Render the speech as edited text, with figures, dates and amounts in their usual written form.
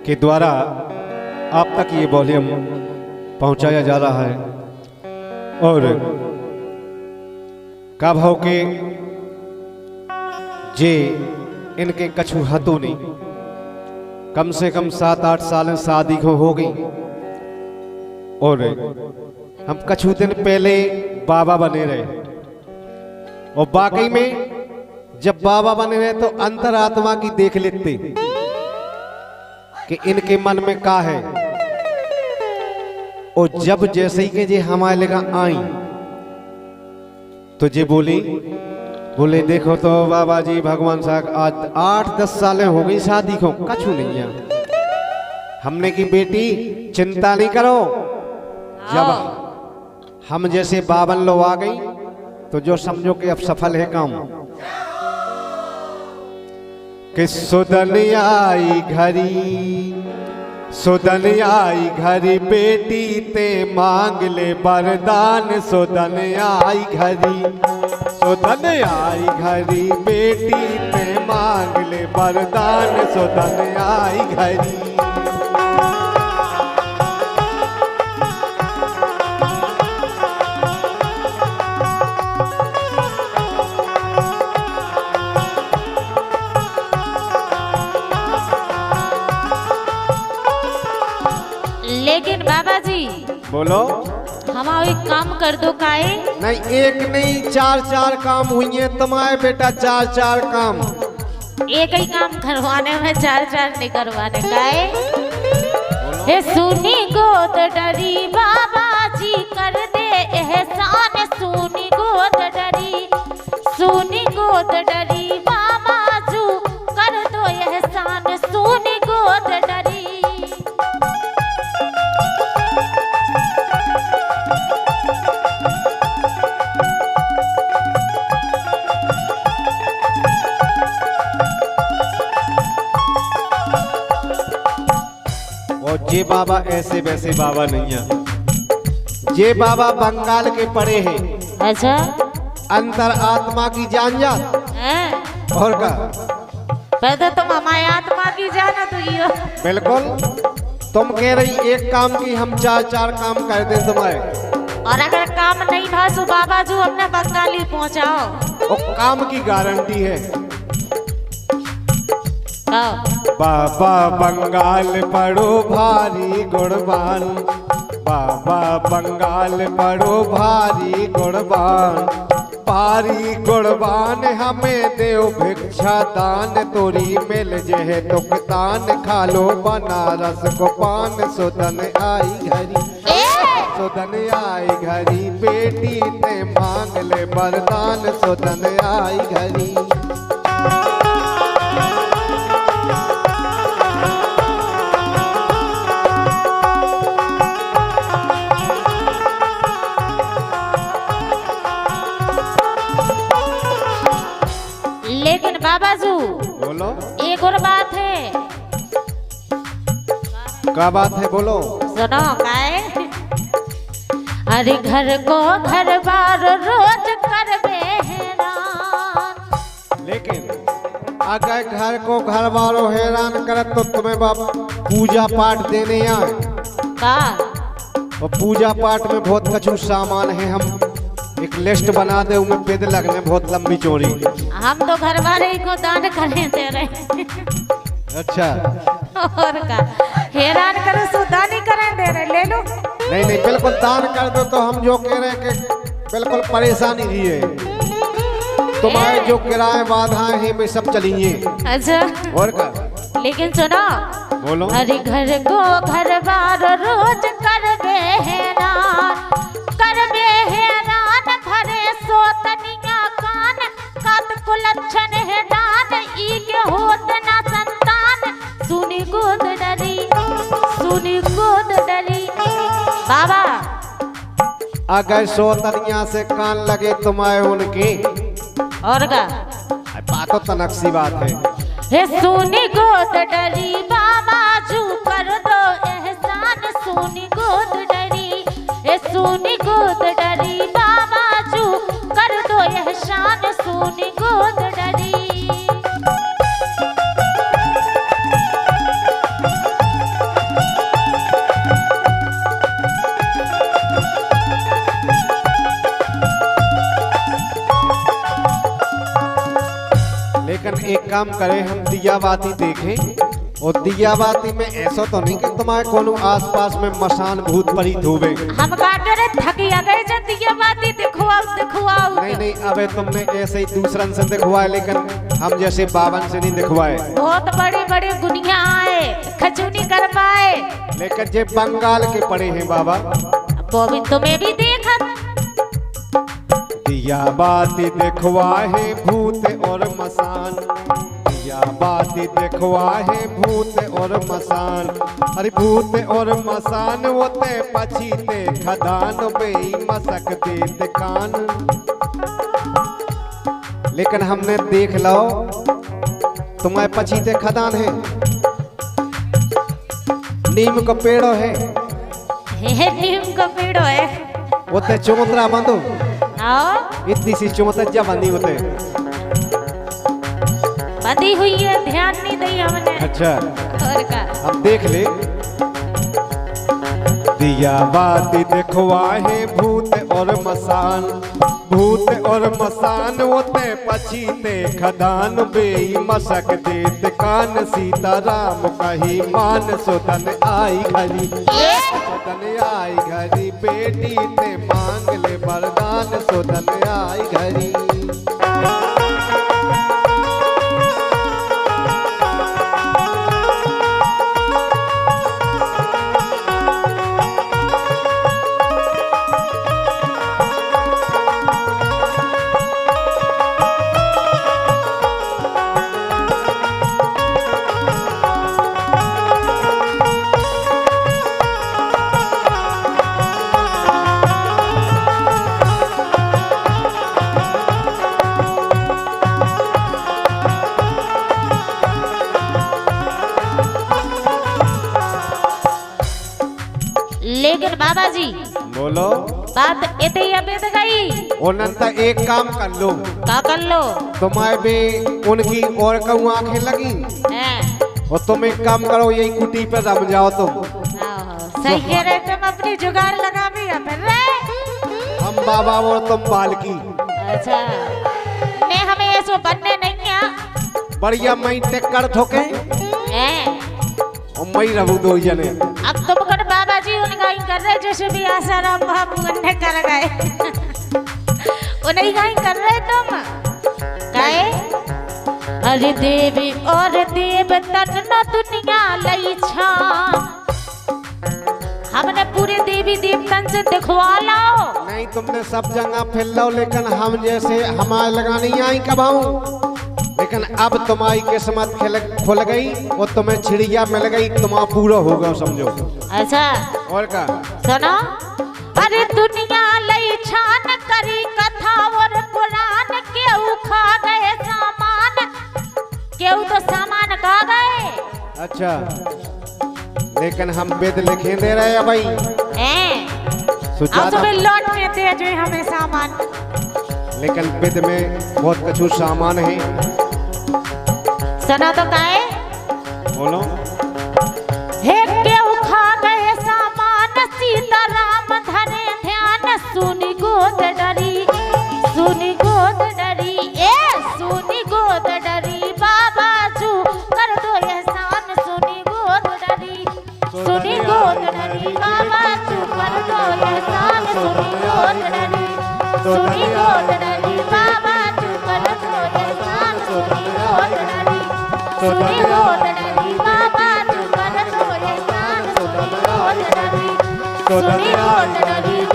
के द्वारा आप तक ये वॉल्यूम पहुंचाया जा रहा है और का भाव के जे इनके कछु हतों ने कम से कम 7-8 साल शादी को हो गई और हम कछु दिन पहले बाबा बने रहे और वाकई में जब बाबा बने रहे तो अंतरात्मा की देख लेते कि इनके मन में का है। और जब जैसे ही के जे हमारे लगा आई तो जे बोले देखो तो बाबा जी भगवान साहब आज 8-10 साल हो गई शादी को कछु नहीं है। हमने की बेटी चिंता नहीं करो, जब हम जैसे 52 लोग आ गई तो जो समझो कि अब सफल है काम। कि सुदन आई घरी बेटी ते मांग ले वरदान। सुदन आई घरी बेटी ते मांग ले वरदान। सुदन आई घरी लेकिन बाबा जी बोलो। हमारा एक काम कर दो काए। नहीं एक नहीं 4-4 काम हुई है तुम्हारे बेटा, 4-4 काम। एक ही काम करवाने में 4-4 नहीं करवाने काए। हे सुनी गोद डरी बाबा जी कर दे एहसान। सुनी गोद डरी बाबा जी कर दो एहसान। सुनी गोद डरी और ये बाबा ऐसे वैसे बाबा नहीं है। ये बाबा बंगाल के पड़े हैं। अच्छा अंतर आत्मा की जान जा और का पहले तुम हमारी आत्मा की जाना तो ये बिल्कुल। तुम कह रही एक काम की हम 4-4 काम कर दें तुम्हारे। और अगर काम नहीं था तो बाबा जी अपने बंगाली पहुंचाओ। और काम की गारंटी है। बाबा बंगाल पड़ो भारी गुणवान। बाबा बंगाल पड़ो भारी गुणवान। भारी गुणवान हमें देव भिक्षा दान। तोरी मिल जहे तुकतान। खा लो बनारस को पान। सुदन आई घरी बेटी ने मांग ले वरदान। सुदन आई घरी लेकिन बाबा जी बोलो। एक और बात है। क्या बात है बोलो। सुनो काए। अरे घर को घर बार रोज कर हैरान। लेकिन अगर घर को घर वालों हैरान करे तो तुम्हें बाप पूजा पाठ देने आए का। और पूजा पाठ में बहुत कछु सामान है। हम एक लिस्ट बना दे उनमें पेद लगने बहुत लंबी चौड़ी। हम तो घर वाले को दान करने दे रहे। अच्छा और का हैरान करे सो दान ही करने दे रहे। ले लो। नहीं बिल्कुल दान कर दो। तो हम जो कह रहे हैं कि बिल्कुल परेशानी नहीं है। तुम्हारे जो किराए बाधाएं हैं वे सब चलिए। अच्छा और का लेकिन सुनो बोलो। अरे घर को घर बार रोज कर हैरान। भरे सो तनिया कान। कत कुलच्छन है दान। ई के होत ना संतान। सुनी गोद डरी बाबा। अगर सोतनिया से कान लगे तुम्हारे उनके और का बात तो तनक सी बात है। हे सुनी गोद डरी बाबा जू कर दो एहसान। सुनी गोद डरी हे सुनी गोद डरी बाबा जू कर दो एहसान। सुनी गोद डरी लेकिन एक काम करें, हम दिया बाती देखें और दिया बाती में ऐसा तो नहीं कि तुम्हारे कोनो आसपास में मसान भूत परीत होवे। हम काटे रे थकिया गए जे दिया बाती दिखवाओ। नहीं नहीं, अबे तुमने ऐसे ही दूसरन से दिखवाए, लेकिन हम जैसे बावन से नहीं दिखवाए। बहुत बड़ी बड़ी गुनिया आए, खचूनी कर पाए, लेकिन जे बंगाल के पड़े हैं बाबा, वो भी तुम्हें भी देखा। दिया बाती दिखवाए भूत और मसान, दिया बाती दिखवाए भूत और मसान। अरे भूत और मसान होते पछीते खदान बेई मसक देत कान। लेकिन हमने देख लो तुम्हारे पछीते खदान है, नीम का पेड़ है, नीम का पेड़ है, होते चौतरा बांधो, इतनी सी चौतज्जा बंदी होते बंधी हुई है, ध्यान नहीं दी हमने। अच्छा और का अब देख ले। दिया बाती दिखवाए भूत और मसान, भूत और मसान होते पछीते खदान बेई मसक देत कान। सीता राम कही मान सोतन आई घरी, सोतन आई घरी बेटी ते मांग ले वरदान। सोतन आई घरी लेकिन बाबा जी बोलो, बात इतनी अबेद गई। उन्होंने एक काम कर लो, का कर लो? तुम्हारे भी उनकी और कहूँ आंखें लगी, और तुम एक काम करो, यही कुटी पे रम जाओ तुम। सही कह रहे, तुम अपनी जुगाड़ लगा भी हम बाबा और तुम बालकी। अच्छा, नहीं हमें ऐसो बनने नहीं है। बढ़िया मई टेक्कर ठोके और मई रहू दो जने। अब तुम कर बाबा जी उनका ही कर रहे, जैसे भी आसाराम महापुगन ने कर गए उन्हीं का ही कर रहे तुम। काहे? अरे देवी और देव तन न दुनिया लई छा, हमने पूरे देवी देवतन से दिखवा लो। नहीं, तुमने सब जगह फैल लो, लेकिन हम जैसे हमारे लगानी आई कबाऊ। लेकिन अब तुम्हारी किस्मत खुल गई और तुम्हें छिड़िया मिल गई, तुम्हारा पूरा होगा समझो। अच्छा और का सुनो, अरे दुनिया लई छान करी कथा और पुराण, केहू खा गए सामान, केहू तो सामान खा गए। अच्छा, लेकिन हम वेद लिखे दे रहे हैं भाई, सुबह लौट में दे जो हमें सामान। लेकिन वेद में बहुत कुछ सामान है। सुना तो काहे? बोलो। हे केहू खा गए सामान, सीता राम धरे ध्यान, सुनी गोद डरी, सुनी गोद डरी, सुनी गोद डरी, बाबा जू कर दो एहसान, सुनी गोद डरी, सुनी गोद डरी, बाबा जू कर दो एहसान, सुनी गोद डरी, सुनी गोद डरी, बाबा जू कर दो एहसान, सुनी गोद डरी, सुनी गोद डरी, बाबा जू कर दो एहसान, सुनी गोद डरी, सुनी गोद डरी,